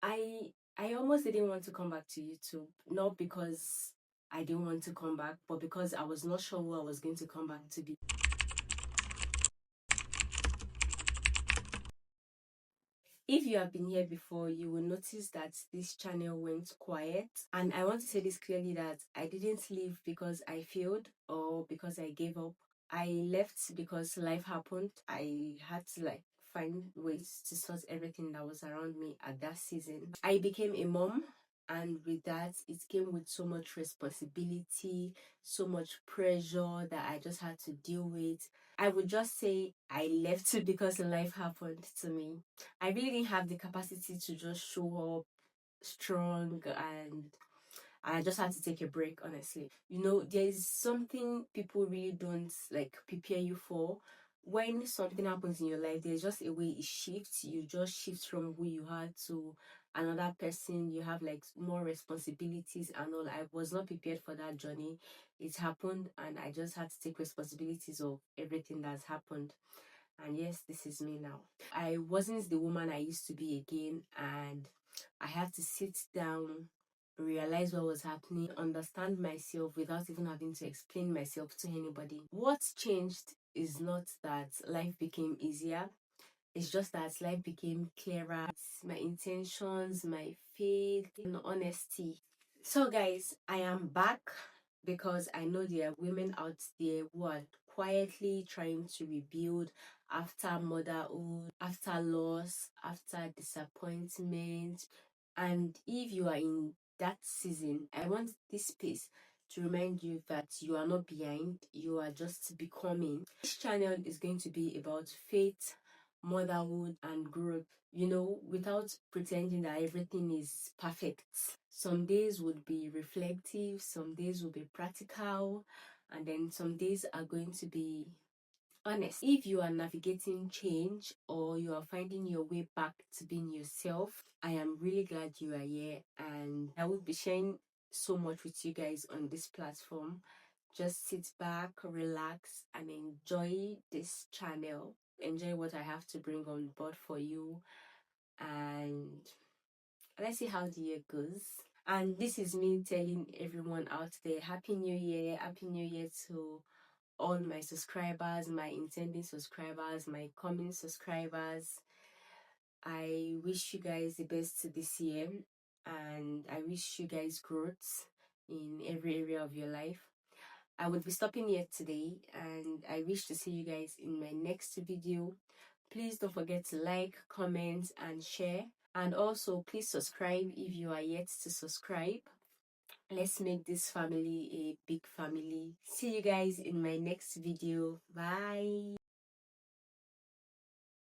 I almost didn't want to come back to YouTube, not because I didn't want to come back, but because I was not sure who I was going to come back to be. If you have been here before, you will notice that this channel went quiet. And I want to say this clearly, that I didn't leave because I failed or because I gave up. I left because life happened. I had to find ways to sort everything that was around me at that season. I became a mom, and with that it came with so much responsibility, so much pressure that I just had to deal with. I would just say I left because life happened to me. I really didn't have the capacity to just show up strong, and I just had to take a break, honestly. You know, there is something people really don't prepare you for. When something happens in your life, there's just a way it shifts. You just shift from who you are to another person. You have more responsibilities and all. I was not prepared for that journey. It happened, and I just had to take responsibilities of everything that's happened. And yes, this is me now. I wasn't the woman I used to be again, and I had to sit down, realize what was happening, understand myself without even having to explain myself to anybody. What changed is not that life became easier, it's just that life became clearer. My intentions, my faith, and honesty. So, guys, I am back because I know there are women out there who are quietly trying to rebuild after motherhood, after loss, after disappointment. And if you are in that season, I want this space to remind you that you are not behind, you are just becoming. This channel is going to be about faith, motherhood, and growth, without pretending that everything is perfect. Some days would be reflective, some days will be practical, and then some days are going to be honest. If you are navigating change or you are finding your way back to being yourself, I am really glad you are here, and I will be sharing so much with you guys on this platform. Just sit back, relax, and enjoy this channel. Enjoy what I have to bring on board for you, and let's see how the year goes. And this is me telling everyone out there, Happy New Year, Happy New Year to all my subscribers, my intending subscribers, my coming subscribers. I wish you guys the best this year, and I wish you guys growth in every area of your life. I would be stopping here today, and I wish to see you guys in my next video. Please don't forget to like, comment, and share. And also, please subscribe if you are yet to subscribe. Let's make this family a big family. See you guys in my next video. Bye.